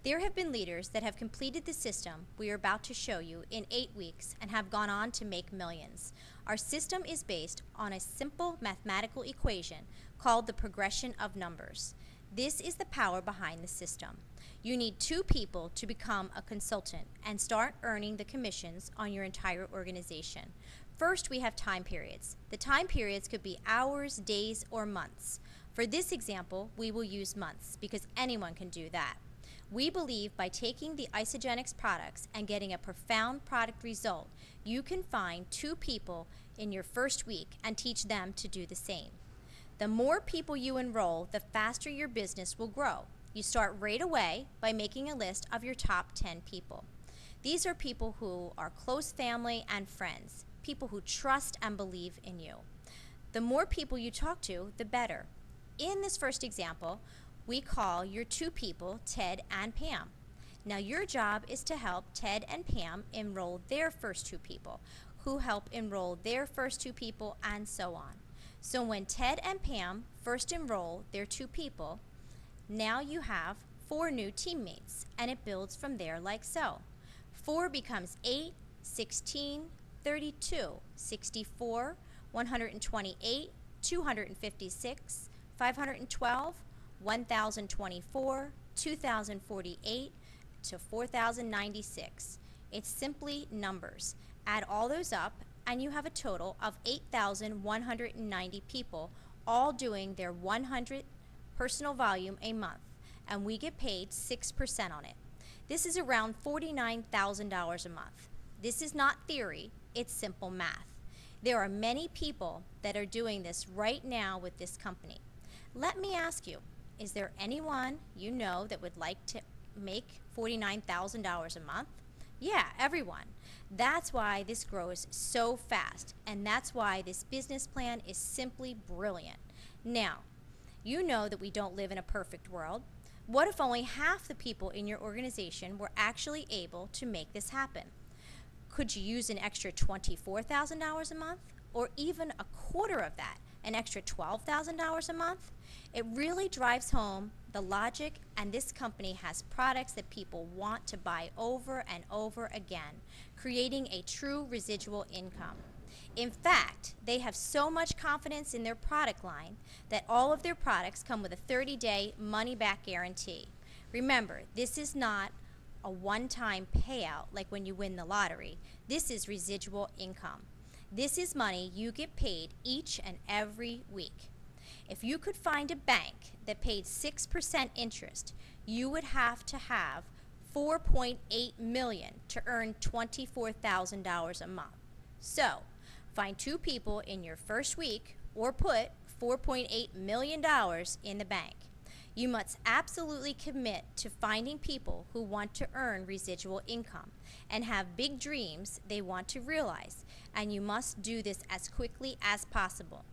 There have been leaders that have completed the system we are about to show you in 8 weeks and have gone on to make millions. Our system is based on a simple mathematical equation called the progression of numbers. This is the power behind the system. You need 2 people to become a consultant and start earning the commissions on your entire organization. First, we have time periods. The time periods could be hours, days, or months. For this example, we will use months because anyone can do that. We believe by taking the Isagenix products and getting a profound product result, you can find 2 people in your first week and teach them to do the same. The more people you enroll, the faster your business will grow. You start right away by making a list of your top 10 people. These are people who are close family and friends, people who trust and believe in you. The more people you talk to, the better. In this first example, we call your 2 people Ted and Pam. Now your job is to help Ted and Pam enroll their first 2 people, who help enroll their first 2 people, and so on. So when Ted and Pam first enroll their 2 people, now you have 4 new teammates, and it builds from there like so. 4 becomes 8, 16, 32, 64, 128, 256, 512, 1,024, 2,048, to 4,096. It's simply numbers. Add all those up, and you have a total of 8,190 people, all doing their 100 personal volume a month, and we get paid 6% on it. This is around $49,000 a month. This is not theory, it's simple math. There are many people that are doing this right now with this company. Let me ask you, is there anyone you know that would like to make $49,000 a month? Yeah, everyone. That's why this grows so fast, and that's why this business plan is simply brilliant. Now, you know that we don't live in a perfect world. What if only half the people in your organization were actually able to make this happen? Could you use an extra $24,000 a month, or even a quarter of that, an extra $12,000 a month? It really drives home the logic, and this company has products that people want to buy over and over again, creating a true residual income. In fact, they have so much confidence in their product line that all of their products come with a 30-day money-back guarantee. Remember, this is not a one-time payout like when you win the lottery. This is residual income. This is money you get paid each and every week. If you could find a bank that paid 6% interest, you would have to have $4.8 million to earn $24,000 a month. So, find 2 people in your first week or put $4.8 million in the bank. You must absolutely commit to finding people who want to earn residual income and have big dreams they want to realize, and you must do this as quickly as possible.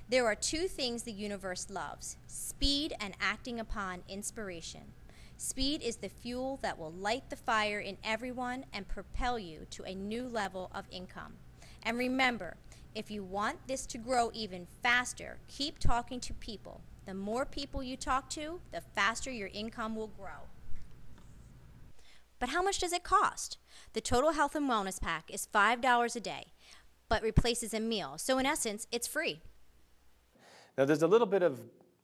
There are 2 things the universe loves: speed and acting upon inspiration. Speed is the fuel that will light the fire in everyone and propel you to a new level of income. And remember, if you want this to grow even faster, keep talking to people. The more people you talk to, the faster your income will grow. But how much does it cost? The Total Health and Wellness Pack is $5 a day, but replaces a meal. So in essence, it's free. Now there's a little bit of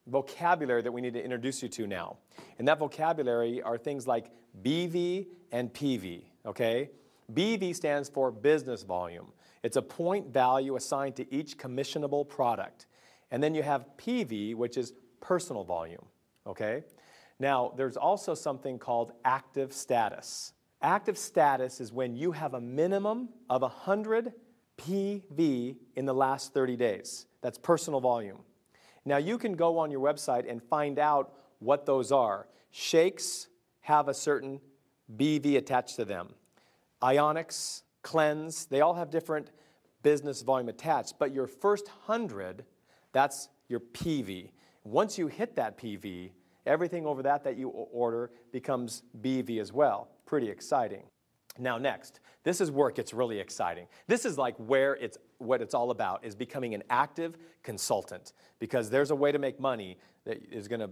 vocabulary that we need to introduce you to now. And that vocabulary are things like BV and PV, okay? BV stands for business volume. It's a point value assigned to each commissionable product. And then you have PV, which is personal volume, okay? Now, there's also something called active status. Active status is when you have a minimum of 100 PV in the last 30 days. That's personal volume. Now, you can go on your website and find out what those are. Shakes have a certain BV attached to them. Ionics, Cleanse, they all have different business volume attached, but your first 100, that's your PV. Once you hit that PV, everything over that you order becomes BV as well. Pretty exciting. Now next, this is where it gets really exciting. This is like what it's all about, is becoming an active consultant, because there's a way to make money that is going to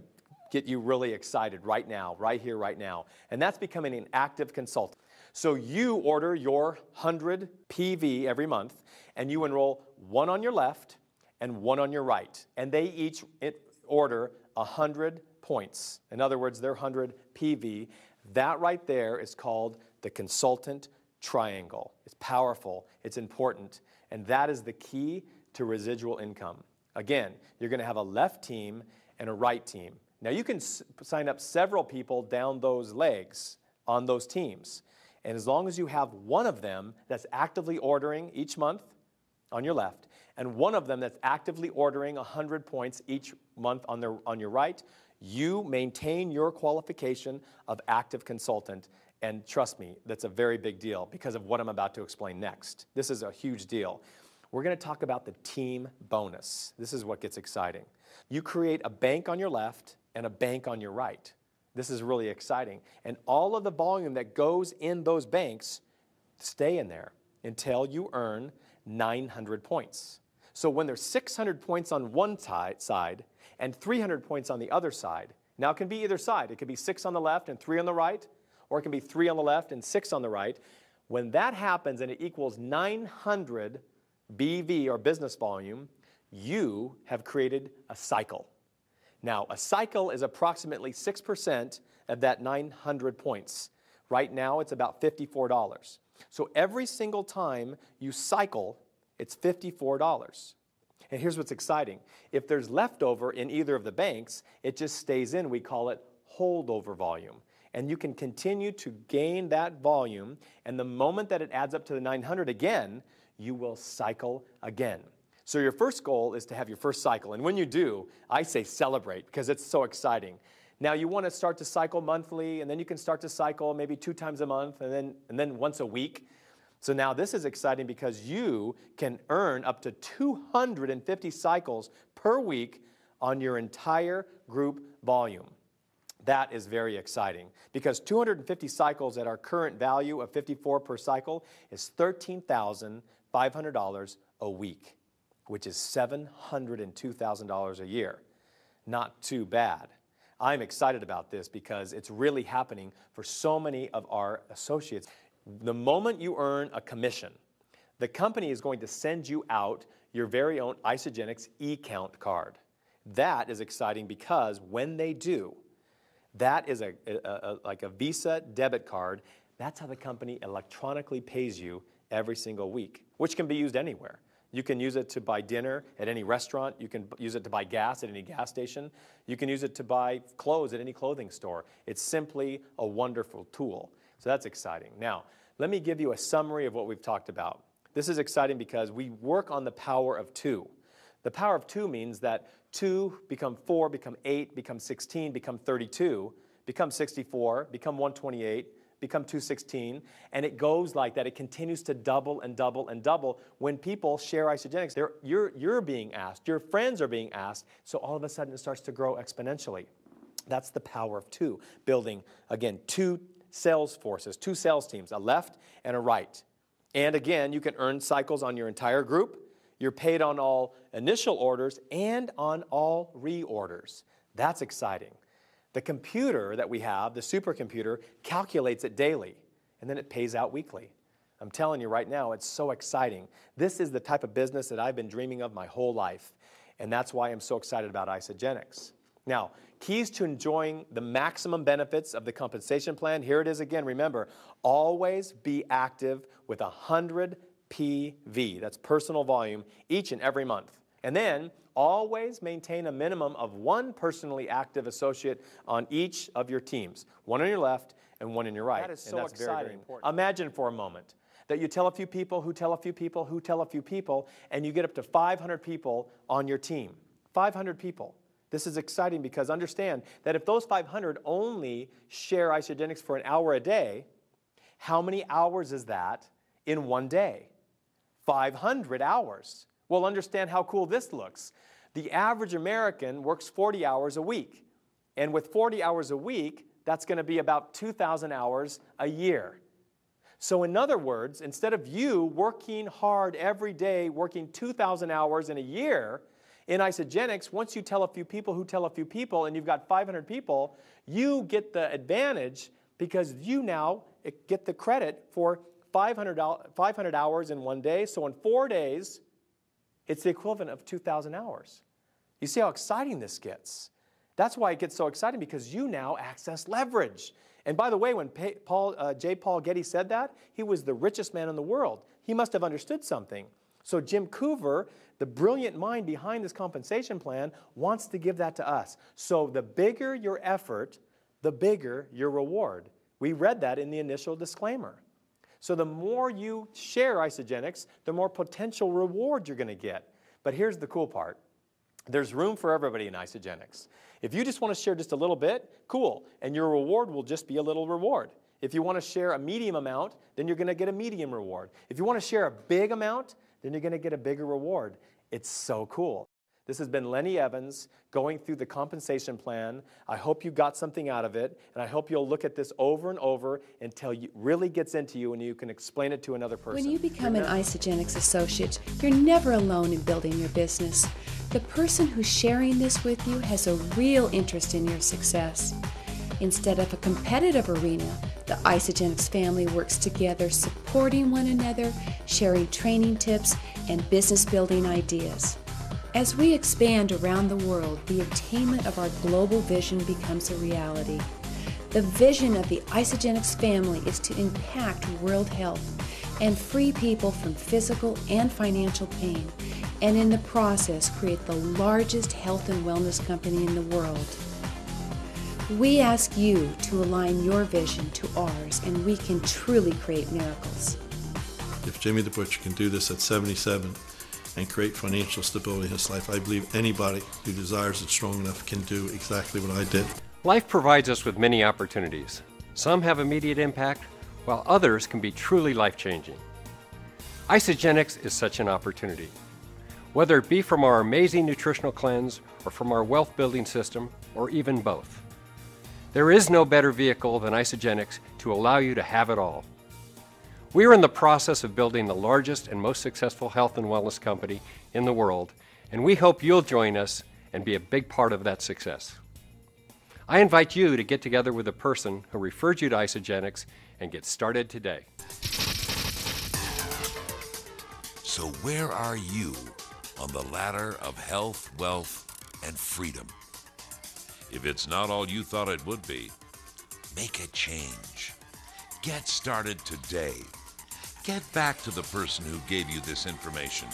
get you really excited right now, right here, right now. And that's becoming an active consultant. So you order your 100 PV every month, and you enroll one on your left and one on your right. And they each order 100 points. In other words, they're 100 PV. That right there is called the consultant triangle. It's powerful, it's important, and that is the key to residual income. Again, you're going to have a left team and a right team. Now you can sign up several people down those legs on those teams. And as long as you have one of them that's actively ordering each month on your left, and one of them that's actively ordering 100 points each month on your right, you maintain your qualification of active consultant. And trust me, that's a very big deal because of what I'm about to explain next. This is a huge deal. We're going to talk about the team bonus. This is what gets exciting. You create a bank on your left and a bank on your right. This is really exciting. And all of the volume that goes in those banks stay in there until you earn 900 points. So when there's 600 points on one side and 300 points on the other side, now it can be either side. It could be 6 on the left and 3 on the right, or it can be 3 on the left and 6 on the right. When that happens and it equals 900 BV or business volume, you have created a cycle. Now, a cycle is approximately 6% of that 900 points. Right now, it's about $54. So every single time you cycle, it's $54. And here's what's exciting. If there's leftover in either of the banks, it just stays in. We call it holdover volume. And you can continue to gain that volume, and the moment that it adds up to the 900 again, you will cycle again. So your first goal is to have your first cycle. And when you do, I say celebrate because it's so exciting. Now you want to start to cycle monthly, and then you can start to cycle maybe 2 times a month and then once a week. So now this is exciting because you can earn up to 250 cycles per week on your entire group volume. That is very exciting because 250 cycles at our current value of 54 per cycle is $13,500 a week, which is $702,000 a year. Not too bad. I'm excited about this because it's really happening for so many of our associates. The moment you earn a commission, the company is going to send you out your very own Isagenix eCount card. That is exciting because when they do, that is like a Visa debit card. That's how the company electronically pays you every single week, which can be used anywhere. You can use it to buy dinner at any restaurant. You can use it to buy gas at any gas station. You can use it to buy clothes at any clothing store. It's simply a wonderful tool. So that's exciting. Now, let me give you a summary of what we've talked about. This is exciting because we work on the power of 2. The power of 2 means that 2 become 4, become 8, become 16, become 32, become 64, become 128, become 216, and it goes like that. It continues to double and double and double. When people share Isagenix, you're being asked, your friends are being asked, so all of a sudden it starts to grow exponentially. That's the power of 2, building, again, 2 sales forces, 2 sales teams, a left and a right. And again, you can earn cycles on your entire group. You're paid on all initial orders and on all reorders. That's exciting. The computer that we have, the supercomputer, calculates it daily, and then it pays out weekly. I'm telling you right now, it's so exciting. This is the type of business that I've been dreaming of my whole life, and that's why I'm so excited about Isagenix. Now, keys to enjoying the maximum benefits of the compensation plan. Here it is again. Remember, always be active with 100 PV, that's personal volume, each and every month. And then always maintain a minimum of 1 personally active associate on each of your teams, 1 on your left and 1 on your right. That is so and that's exciting. very, very important. Imagine for a moment that you tell a few people who tell a few people who tell a few people, and you get up to 500 people on your team. 500 people. This is exciting because understand that if those 500 only share Isagenix for an hour a day, how many hours is that in one day? 500 hours. Well, understand how cool this looks. The average American works 40 hours a week. And with 40 hours a week, that's going to be about 2,000 hours a year. So in other words, instead of you working hard every day, working 2,000 hours in a year, In Isagenix, once you tell a few people who tell a few people and you've got 500 people, you get the advantage because you now get the credit for 500 hours in one day. So in 4 days, it's the equivalent of 2,000 hours. You see how exciting this gets? That's why it gets so exciting, because you now access leverage. And by the way, when J. Paul Getty said that, he was the richest man in the world. He must have understood something. So Jim Coover, the brilliant mind behind this compensation plan, wants to give that to us. So the bigger your effort, the bigger your reward. We read that in the initial disclaimer. So the more you share Isagenix, the more potential reward you're going to get. But here's the cool part. There's room for everybody in Isagenix. If you just want to share just a little bit, cool, and your reward will just be a little reward. If you want to share a medium amount, then you're going to get a medium reward. If you want to share a big amount, then you're going to get a bigger reward. It's so cool. This has been Lenny Evans going through the compensation plan. I hope you got something out of it, and I hope you'll look at this over and over until it really gets into you and you can explain it to another person. When you become an Isagenix associate, you're never alone in building your business. The person who's sharing this with you has a real interest in your success. Instead of a competitive arena, the Isagenix family works together, supporting one another, sharing training tips, and business building ideas. As we expand around the world, the attainment of our global vision becomes a reality. The vision of the Isagenix family is to impact world health and free people from physical and financial pain, and in the process create the largest health and wellness company in the world. We ask you to align your vision to ours, and we can truly create miracles. If Jimmy the Butcher can do this at 77 and create financial stability in his life, I believe anybody who desires it strong enough can do exactly what I did. Life provides us with many opportunities. Some have immediate impact, while others can be truly life-changing. Isagenix is such an opportunity. Whether it be from our amazing nutritional cleanse, or from our wealth-building system, or even both. There is no better vehicle than Isagenix to allow you to have it all. We are in the process of building the largest and most successful health and wellness company in the world, and we hope you'll join us and be a big part of that success. I invite you to get together with a person who referred you to Isagenix and get started today. So where are you on the ladder of health, wealth, and freedom? If it's not all you thought it would be, make a change. Get started today. Get back to the person who gave you this information.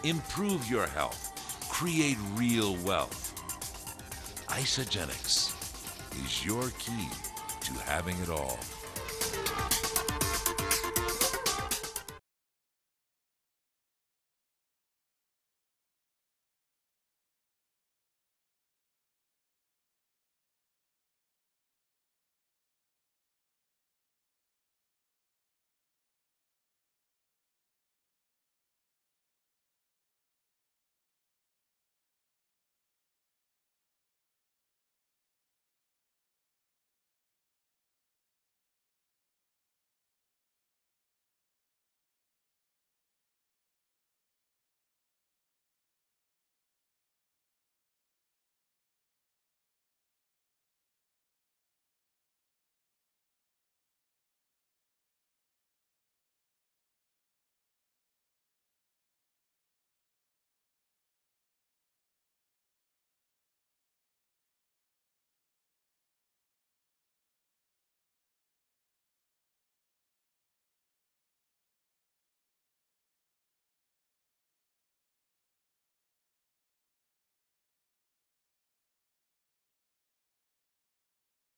Improve your health. Create real wealth. Isagenix is your key to having it all.